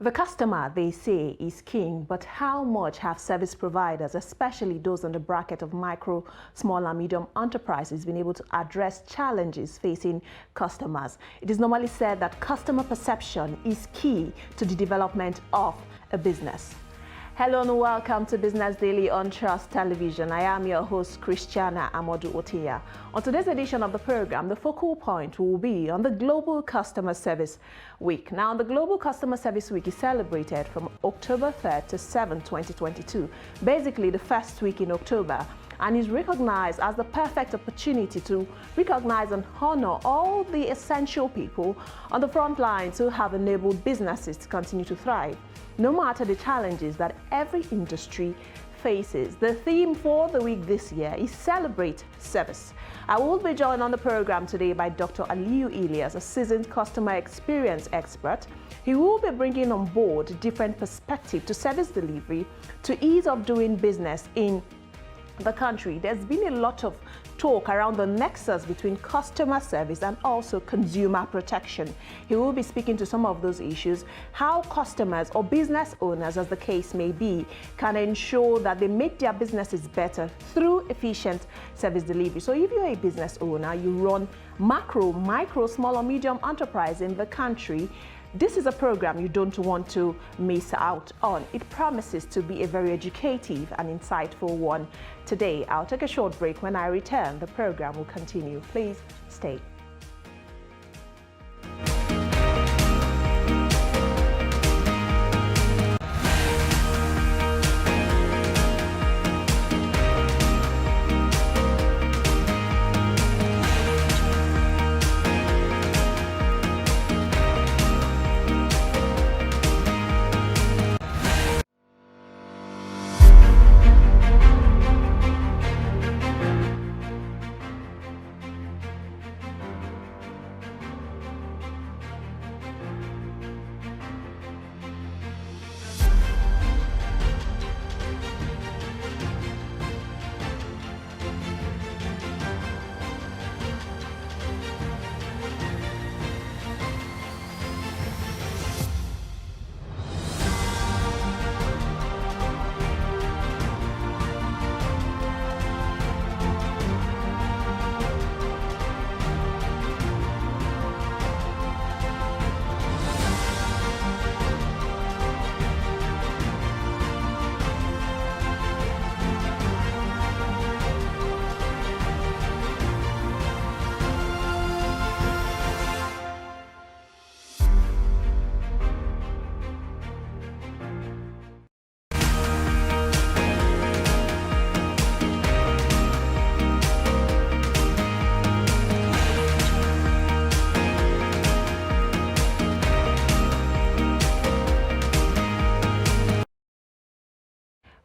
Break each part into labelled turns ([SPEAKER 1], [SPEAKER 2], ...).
[SPEAKER 1] The customer, they say, is king, but how much have service providers, especially those in the bracket of micro, small and medium enterprises, been able to address challenges facing customers? It is normally said that customer perception is key to the development of a business. Hello and welcome to Business Daily on Trust Television. I am your host, Christiana Amodu Otiya. On today's edition of the program, the focal point will be on the Global Customer Service Week. Now, the Global Customer Service Week is celebrated from October 3rd to 7th, 2022, basically the first week in October, and is recognized as the perfect opportunity to recognize and honor all the essential people on the front lines who have enabled businesses to continue to thrive, no matter the challenges that every industry faces. The theme for the week this year is Celebrate Service. I will be joined on the program today by Dr. Aliyu Ilyas, a seasoned customer experience expert. He will be bringing on board different perspectives to service delivery to ease of doing business in the country. There's been a lot of talk around the nexus between customer service and also consumer protection. He will be speaking to some of those issues, how customers or business owners, as the case may be, can ensure that they make their businesses better through efficient service delivery. So if you're a business owner, you run macro, micro, small or medium enterprise in the country, this is a program you don't want to miss out on. It promises to be a very educative and insightful one. Today, I'll take a short break. When I return, the program will continue. Please stay.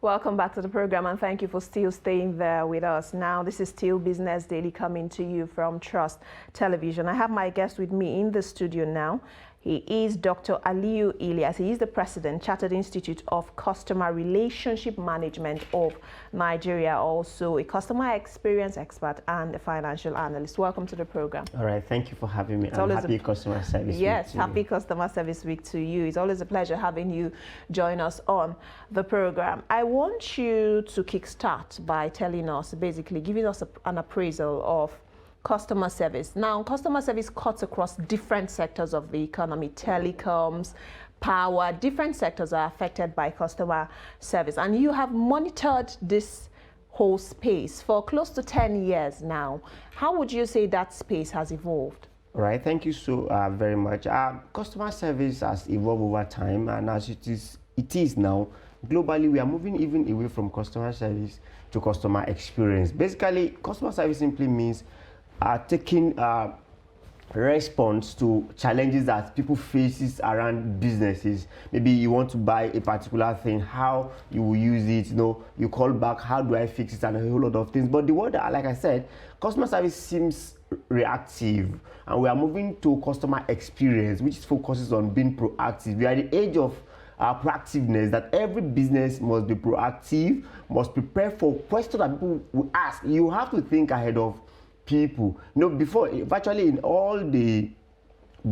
[SPEAKER 1] Welcome back to the program, and thank you for still staying there with us. Now, this is still Business Daily coming to you from Trust Television. I have my guest with me in the studio now. He is Dr. Aliyu Ilyas. He is the president, Chartered Institute of Customer Relationship Management of Nigeria, also a customer experience expert and a financial analyst. Welcome to the program.
[SPEAKER 2] All right, thank you for having me. And happy Customer Service Week.
[SPEAKER 1] Yes, happy Customer Service Week to you. It's always a pleasure having you join us on the program. I want you to kickstart by telling us, basically giving us an appraisal of customer service. Now, customer service cuts across different sectors of the economy, telecoms, power, different sectors are affected by customer service. And you have monitored this whole space for close to 10 years now. How would you say that space has evolved?
[SPEAKER 2] All right, thank you so very much. Customer service has evolved over time, and as it is now, globally, we are moving even away from customer service to customer experience. Basically, customer service simply means taking response to challenges that people faces around businesses. Maybe you want to buy a particular thing, how you will use it, you call back, how do I fix it, and a whole lot of things. But the word, like I said, customer service seems reactive, and we are moving to customer experience, which focuses on being proactive. We are at the age of proactiveness, that every business must be proactive, must prepare for questions that people will ask. You have to think ahead of people. Before, virtually in all the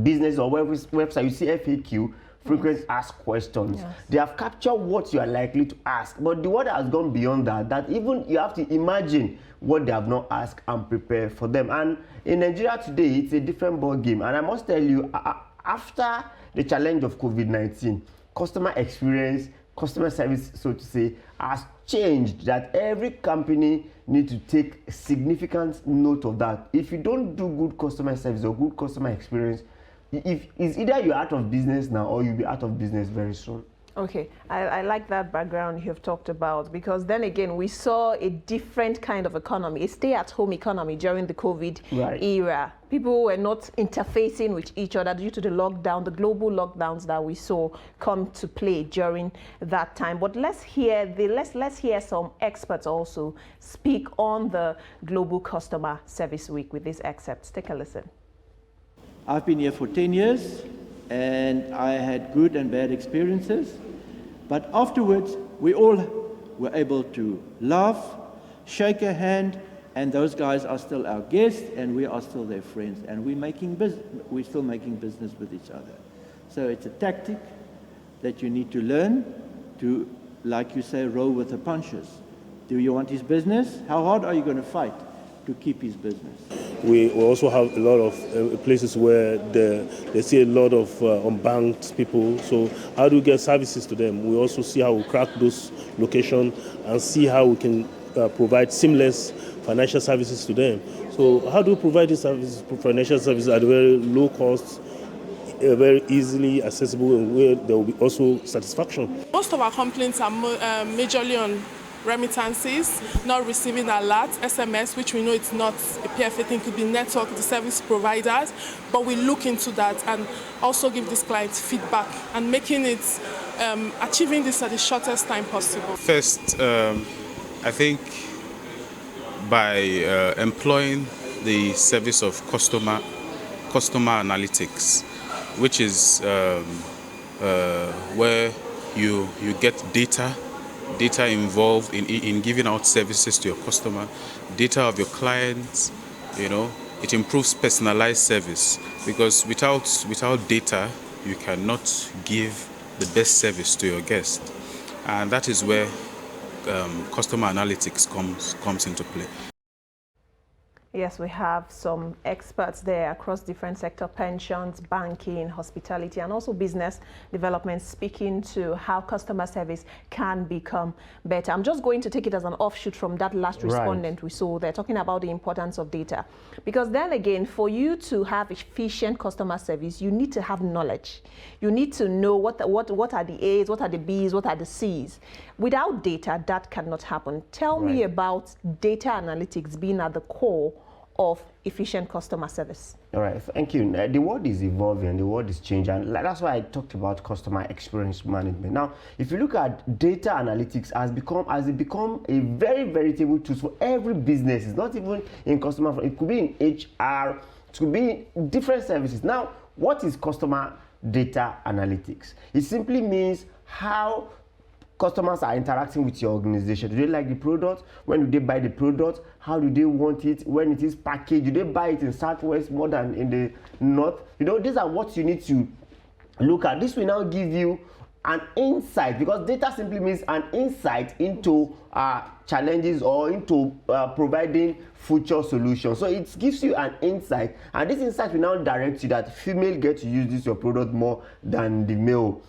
[SPEAKER 2] business or website, you see FAQ. frequent asked questions.
[SPEAKER 1] Yes.
[SPEAKER 2] They have captured what you are likely to ask, but the word has gone beyond that, that even you have to imagine what they have not asked and prepare for them. And in Nigeria today, it's a different ball game. And I must tell you, after the challenge of COVID-19, customer experience, customer service, so to say, has changed, that every company needs to take significant note of that. If you don't do good customer service or good customer experience, it's either you're out of business now or you'll be out of business very soon.
[SPEAKER 1] Okay, I like that background you've talked about, because then again, we saw a different kind of economy, a stay-at-home economy during the COVID era. People were not interfacing with each other due to the lockdown, the global lockdowns that we saw come to play during that time. But let's hear some experts also speak on the Global Customer Service Week with these excerpts. Take a listen.
[SPEAKER 3] I've been here for 10 years. And I had good and bad experiences. But afterwards, we all were able to laugh, shake a hand, and those guys are still our guests, and we are still their friends, and we're still making business with each other. So it's a tactic that you need to learn to, like you say, roll with the punches. Do you want his business? How hard are you going to fight to keep his business?
[SPEAKER 4] We also have a lot of places where they see a lot of unbanked people. So how do we get services to them? We also see how we crack those locations and see how we can provide seamless financial services to them. So how do we provide these services, financial services at a very low cost, very easily accessible, and where there will be also satisfaction?
[SPEAKER 5] Most of our complaints are majorly on remittances, not receiving alerts, SMS, which we know it's not a PFA thing, could be network, the service providers, but we look into that and also give these clients feedback and making it, achieving this at the shortest time possible.
[SPEAKER 6] First, I think by employing the service of customer analytics, which is where you get data involved in giving out services to your customer, data of your clients, it improves personalized service, because without data, you cannot give the best service to your guest. And that is where customer analytics comes into play.
[SPEAKER 1] Yes, we have some experts there across different sectors: pensions, banking, hospitality, and also business development, speaking to how customer service can become better. I'm just going to take it as an offshoot from that last respondent we saw there, talking about the importance of data. Because then again, for you to have efficient customer service, you need to have knowledge. You need to know what are the A's, what are the B's, what are the C's. Without data, that cannot happen. Tell me about data analytics being at the core of efficient customer service.
[SPEAKER 2] All right, thank you. The world is evolving, the world is changing, and that's why I talked about customer experience management. Now, if you look at data analytics, has it become a very veritable tool for every business. It's not even in customer, it could be in HR, it could be in different services. Now, what is customer data analytics? It simply means how customers are interacting with your organization. Do they like the product? When do they buy the product? How do they want it? When it is packaged? Do they buy it in Southwest more than in the North? These are what you need to look at. This will now give you an insight, because data simply means an insight into challenges or into providing future solutions. So it gives you an insight, and this insight will now direct you that female get to use your product more than the male.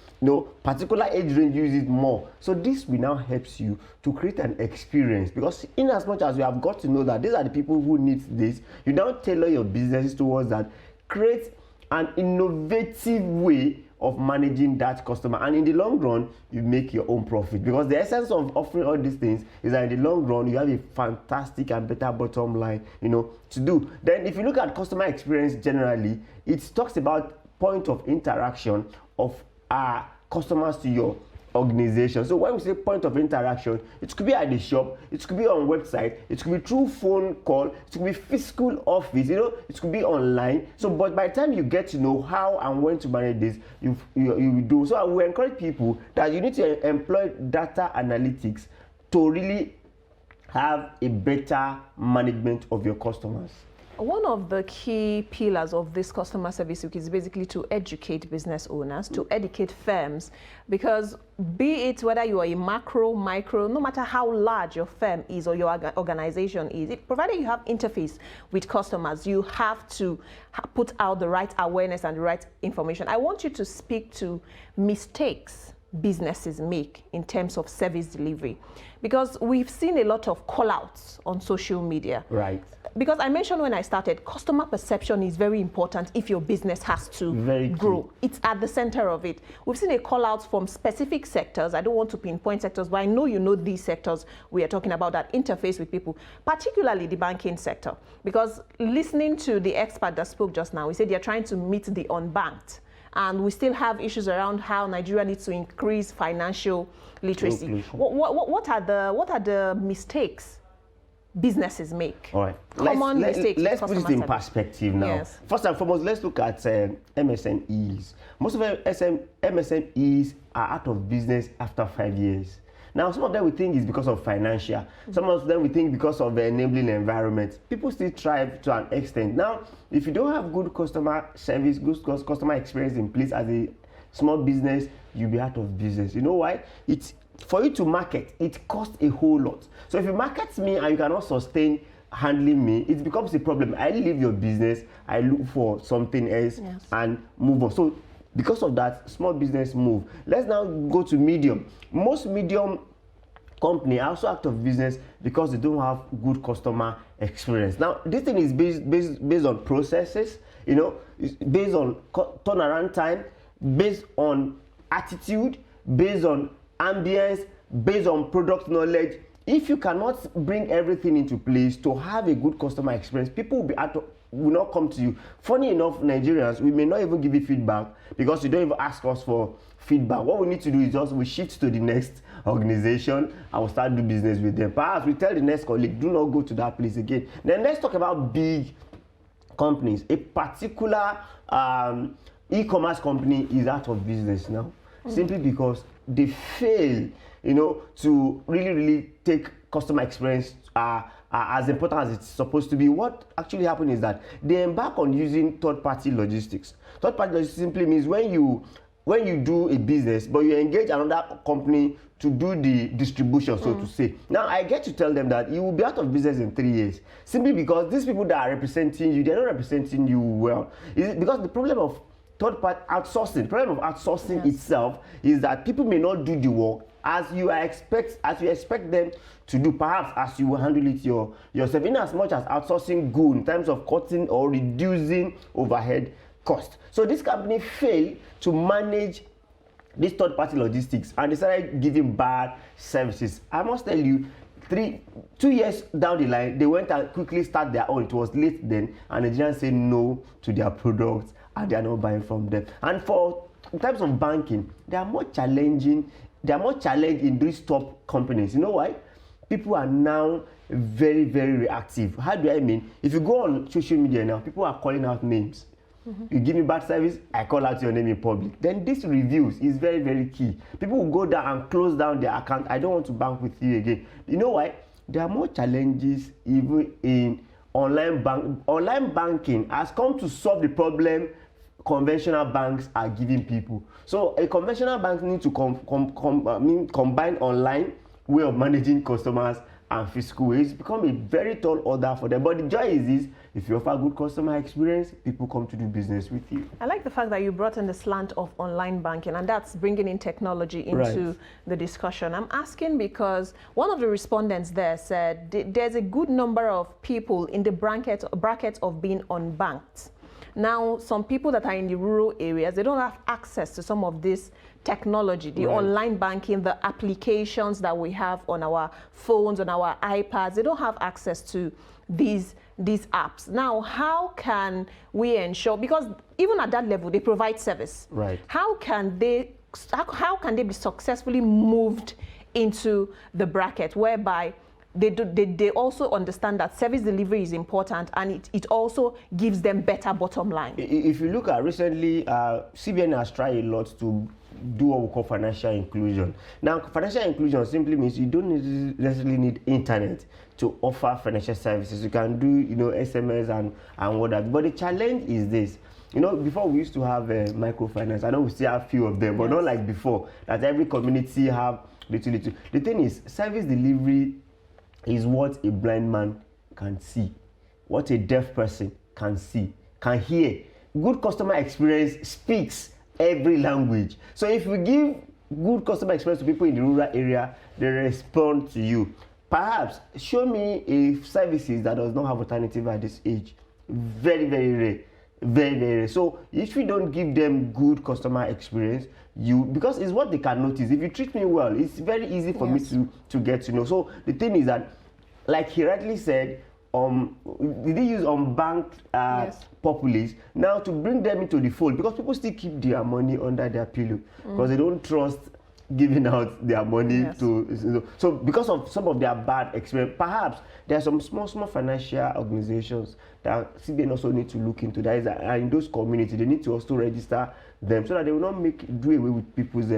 [SPEAKER 2] Particular age range use it more. So this will now helps you to create an experience, because in as much as you have got to know that these are the people who need this, you now tailor your businesses towards that. Create an innovative way of managing that customer, and in the long run you make your own profit, because the essence of offering all these things is that in the long run you have a fantastic and better bottom line to do. Then if you look at customer experience generally, it talks about point of interaction of customers to your organization. So when we say point of interaction, it could be at the shop, it could be on website, it could be through phone call, it could be physical office, it could be online. So but by the time you get to know how and when to manage this, you will do. So we encourage people that you need to employ data analytics to really have a better management of your customers.
[SPEAKER 1] One of the key pillars of this customer service week is basically to educate business owners, to educate firms, because be it whether you are a macro, micro, no matter how large your firm is or your organization is, provided you have interface with customers, you have to put out the right awareness and the right information. I want you to speak to mistakes businesses make in terms of service delivery, because we've seen a lot of call-outs on social media.
[SPEAKER 2] Right.
[SPEAKER 1] Because I mentioned when I started, customer perception is very important if your business has to grow. It's at the center of it. We've seen a call out from specific sectors. I don't want to pinpoint sectors, but I know you know these sectors we are talking about that interface with people, particularly the banking sector. Because listening to the expert that spoke just now, he said they're trying to meet the unbanked. And we still have issues around how Nigeria needs to increase financial literacy. What are the mistakes businesses make?
[SPEAKER 2] All right.
[SPEAKER 1] Common mistakes.
[SPEAKER 2] Let's put it in perspective now.
[SPEAKER 1] Yes.
[SPEAKER 2] First and foremost, let's look at MSMEs. Most of MSMEs are out of business after 5 years. Now, some of them we think is because of financial. Some of them we think because of the enabling environment. People still thrive to an extent. Now, if you don't have good customer service, good customer experience in place as a small business, you'll be out of business. You know why? It's for you to market, it costs a whole lot. So if you market me and you cannot sustain handling me, it becomes a problem. I leave your business, I look for something else and move on. So because of that, small business move. Let's now go to medium. Most medium company are also out of business because they don't have good customer experience. Now, this thing is based on processes, you know, it's based on turnaround time, based on attitude, based on ambience, based on product knowledge. If you cannot bring everything into place to have a good customer experience, people will not come to you. Funny enough, Nigerians, we may not even give you feedback because you don't even ask us for feedback. What we need to do is just we shift to the next organization and we'll start do business with them. Perhaps we tell the next colleague, do not go to that place again. Then let's talk about big companies. A particular e-commerce company is out of business now, simply because they fail, you know, to really take customer experience as important as it's supposed to be. What actually happened is that they embark on using third-party logistics. Third-party logistics simply means when you do a business, but you engage another company to do the distribution, so to say. Now, I get to tell them that you will be out of business in 3 years, simply because these people that are representing you, they're not representing you well. Because the problem of third-party outsourcing, the problem of outsourcing itself is that people may not do the work as you expect them to do, perhaps as you will handle it yourself, in as much as outsourcing good in terms of cutting or reducing overhead cost. So this company failed to manage this third-party logistics and they started giving bad services. I must tell you, 2 years down the line, they went and quickly start their own. It was late then, and Nigerians say no to their products and they are not buying from them. And in terms of banking, they are more challenging. They are more challenged in these top companies. You know why? People are now very, very reactive. How do I mean? If you go on social media now, people are calling out names. You give me bad service, I call out your name in public. Then this reviews is very, very key. People will go down and close down their account. I don't want to bank with you again. You know why? There are more challenges even in online banking has come to solve the problem conventional banks are giving people. So a conventional bank needs to combine online way of managing customers and physical ways. It's become a very tall order for them. But the joy is this: if you offer good customer experience, people come to do business with you. I
[SPEAKER 1] like the fact that you brought in the slant of online banking, and that's bringing in technology into the discussion. I'm asking because one of the respondents there said there's a good number of people in the bracket of being unbanked. Now, some people that are in the rural areas, they don't have access to some of this technology, the online banking, the applications that we have on our phones, on our iPads. They don't have access to these apps. Now, how can we ensure, because even at that level, they provide service. How can they be successfully moved into the bracket whereby they also understand that service delivery is important and it also gives them better bottom line?
[SPEAKER 2] If you look at recently, CBN has tried a lot to do what we call financial inclusion. Now, financial inclusion simply means you don't necessarily need internet to offer financial services. You can do, SMS and whatever. But the challenge is this. Before we used to have microfinance. I know we still have a few of them, but not like before, that every community have little. The thing is, service delivery is what a blind man can see, what a deaf person can see, can hear. Good customer experience speaks every language. So if we give good customer experience to people in the rural area, they respond to you. Perhaps show me a services that does not have alternative at this age. Very, very rare. Very, very rare. So if we don't give them good customer experience, because it's what they can notice. If you treat me well, it's very easy for me to get to know. So the thing is that, like he rightly said, did they use unbanked populace now to bring them into the fold, because people still keep their money under their pillow because they don't trust giving out their money to. So because of some of their bad experience, perhaps there are some small financial organizations that CBN also need to look into. That is, in those communities, they need to also register them so that they will not do away with people's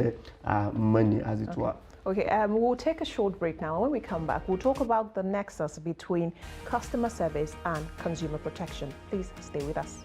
[SPEAKER 2] money, as it were.
[SPEAKER 1] Okay, we'll take a short break now. When we come back, we'll talk about the nexus between customer service and consumer protection. Please stay with us.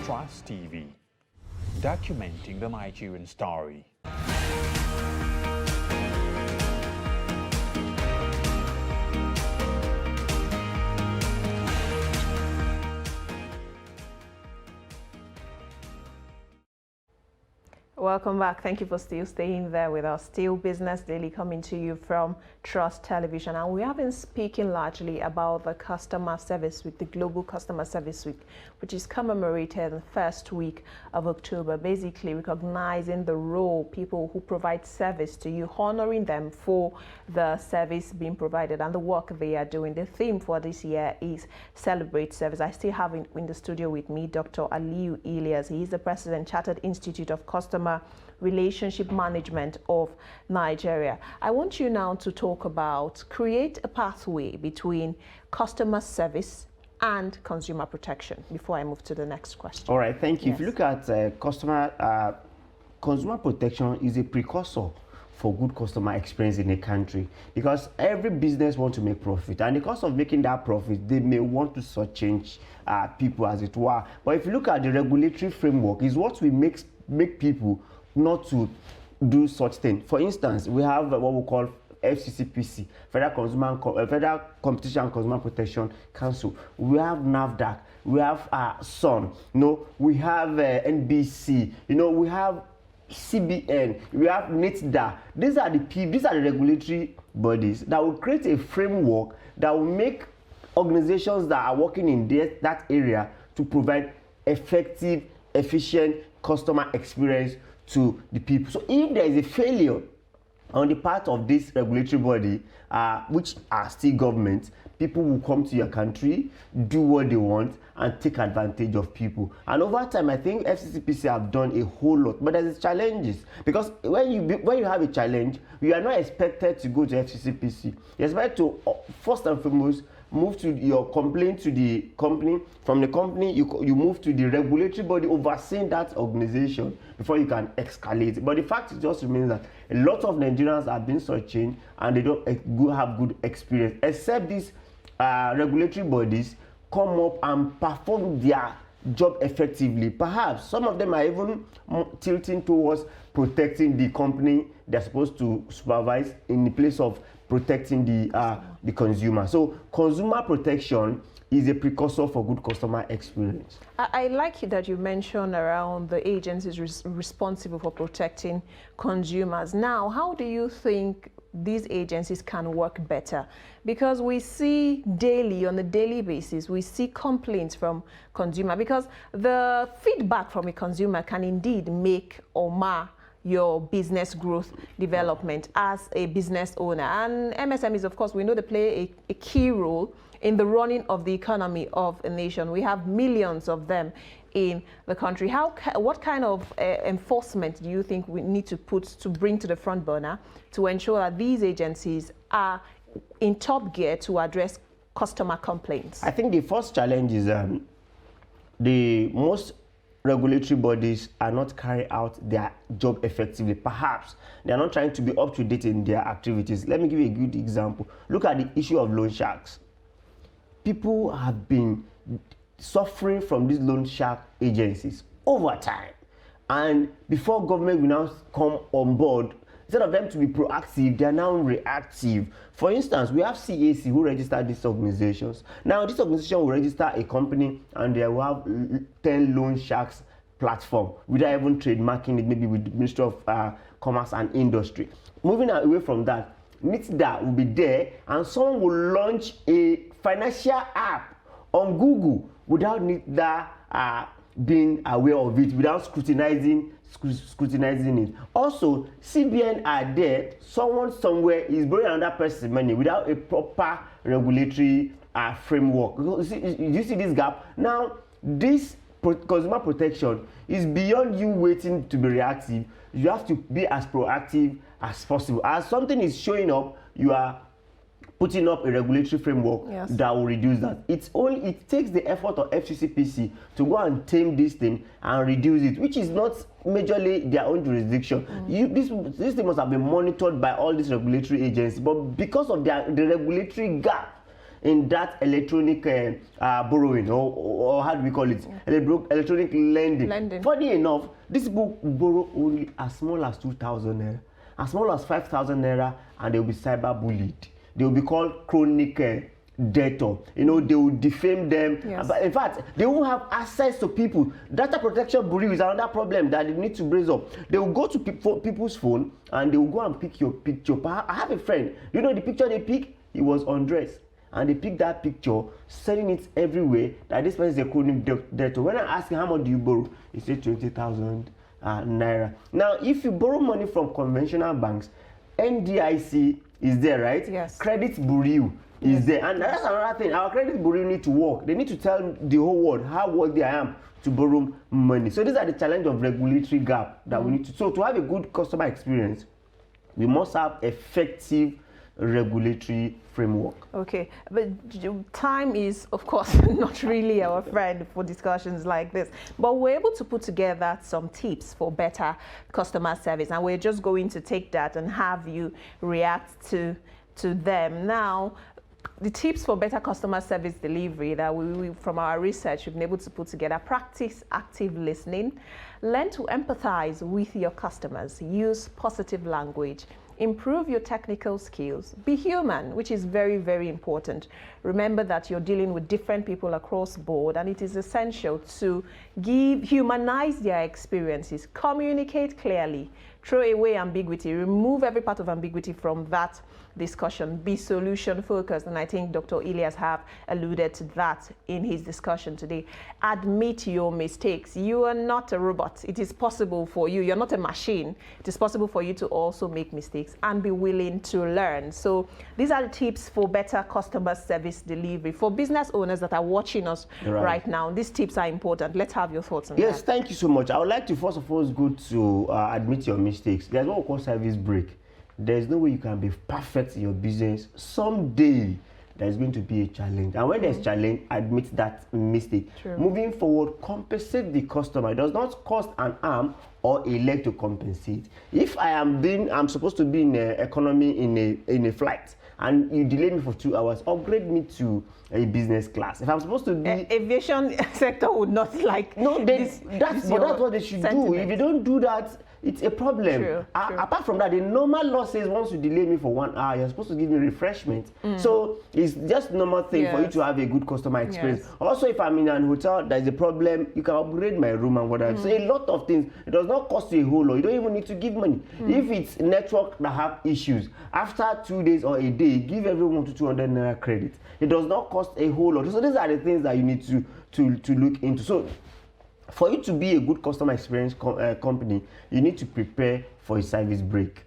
[SPEAKER 7] Trust TV, documenting the Nigerian story.
[SPEAKER 1] Welcome back. Thank you for still staying there with us. Still Business Daily coming to you from Trust Television. And we have been speaking largely about the Customer Service Week, the Global Customer Service Week, which is commemorated the first week of October, basically recognizing the role people who provide service to you, honoring them for the service being provided and the work they are doing. The theme for this year is Celebrate Service. I still have in the studio with me Dr. Aliyu Ilyas. He is the President, Chartered Institute of Customer Relationship Management of Nigeria. I want you now to talk about create a pathway between customer service and consumer protection before I move to the next question.
[SPEAKER 2] All right, thank you. If you look at consumer protection is a precursor for good customer experience in a country, because every business wants to make profit, and because of making that profit, they may want to shortchange people, as it were. But if you look at the regulatory framework, is what we make people not to do such thing. For instance, we have what we call FCCPC, Federal Competition and Consumer Protection Council. We have NAFDAC. We have SON. We have NBC. We have CBN. We have NITDA. These are the regulatory bodies that will create a framework that will make organizations that are working in that area to provide effective, efficient customer experience to the people. So if there is a failure on the part of this regulatory body, which are still government, people will come to your country, do what they want, and take advantage of people. And over time, I think FCCPC have done a whole lot, but there's challenges, because when you have a challenge, you are not expected to go to FCCPC. You're expected to, first and foremost, move to your complaint to the company. From the company, you move to the regulatory body overseeing that organization before you can escalate. But the fact just remains that a lot of Nigerians have been searching and they don't have good experience, except these regulatory bodies come up and perform their job effectively. Perhaps some of them are even tilting towards protecting the company they're supposed to supervise in the place of protecting the consumer. So consumer protection is a precursor for good customer experience.
[SPEAKER 1] I like it that you mentioned around the agencies responsible for protecting consumers. Now, how do you think these agencies can work better? Because we see daily, on a daily basis, we see complaints from consumer, because the feedback from a consumer can indeed make or mar your business growth development as a business owner. And MSMEs, of course, we know they play a key role in the running of the economy of a nation. We have millions of them in the country. What kind of enforcement do you think we need to bring to the front burner to ensure that these agencies are in top gear to address customer complaints?
[SPEAKER 2] I think the first challenge is the most regulatory bodies are not carrying out their job effectively. Perhaps they are not trying to be up to date in their activities. Let me give you a good example. Look at the issue of loan sharks. People have been suffering from these loan shark agencies over time, and before government will now come on board, instead of them to be proactive, they are now reactive. For instance, we have CAC who registered these organizations. Now this organization will register a company and they will have 10 loan sharks platform without even trademarking it, maybe with the Ministry of Commerce and Industry. Moving away from that, NITDA will be there and someone will launch a financial app on Google without NITDA being aware of it, without scrutinizing it. Also, CBN are there, someone somewhere is borrowing another person's money without a proper regulatory framework. You see this gap? Now, this consumer protection is beyond you waiting to be reactive. You have to be as proactive as possible. As something is showing up, you are putting up a regulatory framework that will reduce that. It takes the effort of FCCPC to go and tame this thing and reduce it, which is not majorly their own jurisdiction. This thing must have been monitored by all these regulatory agencies, but because of the regulatory gap in that electronic borrowing, or how do we call it, electronic lending. Funny enough, these people borrow only as small as 2,000 naira, as small as 5,000 naira, and they will be cyber bullied. They will be called chronic debtor. They will defame them. But in fact, they won't have access to people. Data protection bureau is another problem that they need to raise up. They will go to people's phone and they will go and pick your picture. I have a friend. You know the picture they pick? He was undressed. And they picked that picture, selling it everywhere, that this person is a chronic debtor. When I ask him, how much do you borrow? He said 20,000 naira. Now, if you borrow money from conventional banks, NDIC is there, right?
[SPEAKER 1] Yes.
[SPEAKER 2] Credit bureau is there. And that's another thing. Our credit bureau need to work. They need to tell the whole world how worthy I am to borrow money. So these are the challenge of regulatory gap that we need to. So to have a good customer experience, we must have effective regulatory framework.
[SPEAKER 1] Okay, but time is, of course, not really our friend for discussions like this, but we're able to put together some tips for better customer service, and we're just going to take that and have you react to them. Now, the tips for better customer service delivery that we from our research, we've been able to put together: practice active listening, learn to empathize with your customers, use positive language, improve your technical skills, be human, which is very, very important. Remember that you're dealing with different people across board, and it is essential to humanize their experiences, communicate clearly, throw away ambiguity, remove every part of ambiguity from that discussion, be solution focused, and I think Dr. Ilias have alluded to that in his discussion today. Admit your mistakes. You are not a robot. It is possible for you. You're not a machine. It is possible for you to also make mistakes and be willing to learn. So these are the tips for better customer service delivery. For business owners that are watching us right now, these tips are important. Let's have your thoughts on that.
[SPEAKER 2] Yes, thank you so much. I would like to first of all go to admit your mistakes. There's what we call service break. There's no way you can be perfect in your business. Someday, there's going to be a challenge. And when there's challenge, admit that mistake.
[SPEAKER 1] True.
[SPEAKER 2] Moving forward, compensate the customer. It does not cost an arm or a leg to compensate. If I'm supposed to be in economy in a flight, and you delay me for 2 hours, upgrade me to a business class. If I'm supposed to be
[SPEAKER 1] aviation sector would not like
[SPEAKER 2] that's what they should do. If you don't do that, it's a problem.
[SPEAKER 1] True.
[SPEAKER 2] Apart from that, the normal law says once you delay me for 1 hour, you're supposed to give me refreshment. So it's just normal thing for you to have a good customer experience. Also, if I'm in an hotel, there's a problem, you can upgrade my room and whatever. So a lot of things. It does not cost you a whole lot. You don't even need to give money. If it's network that have issues, after 2 days or a day, give everyone to 200 naira credit. It does not cost a whole lot. So these are the things that you need to look into. So for you to be a good customer experience company, you need to prepare for a service break.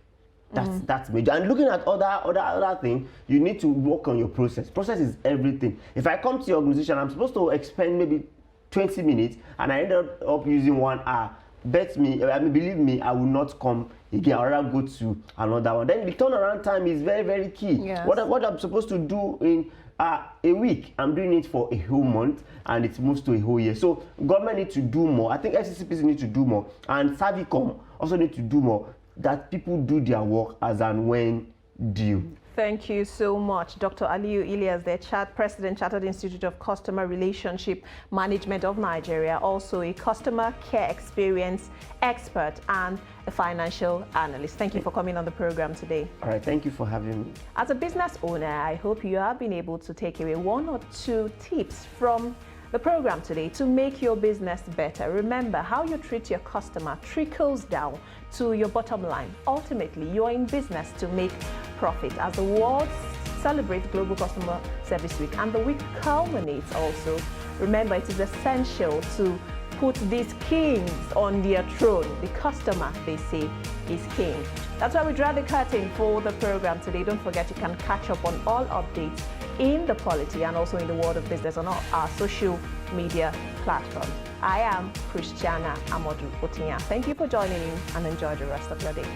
[SPEAKER 2] That's major. And looking at other things, you need to work on your process. Process is everything. If I come to your organization, I'm supposed to expend maybe 20 minutes, and I ended up using 1 hour. Believe me, I will not come again. I'll rather go to another one. Then the turnaround time is very, very key.
[SPEAKER 1] Yes.
[SPEAKER 2] What I'm supposed to do in a week, I'm doing it for a whole month, and it moves to a whole year. So government need to do more. I think FCCPC need to do more, and Savicom also need to do more, that people do their work as and when due.
[SPEAKER 1] Thank you so much, Dr. Aliyu Ilyas, the President, Chartered Institute of Customer Relationship Management of Nigeria, also a customer care experience expert and a financial analyst. Thank you for coming on the program today.
[SPEAKER 2] All right, thank you for having me.
[SPEAKER 1] As a business owner, I hope you have been able to take away 1 or 2 tips from the program today to make your business better. Remember, how you treat your customer trickles down to your bottom line. Ultimately, you are in business to make profit. As the world celebrates Global Customer Service Week and the week culminates also, remember it is essential to put these kings on their throne. The customer, they say, is king. That's why we draw the curtain for the program today. Don't forget you can catch up on all updates in the polity and also in the world of business on all our social media platforms. I am Christiana Amodu Otinya. Thank you for joining in and enjoy the rest of your day.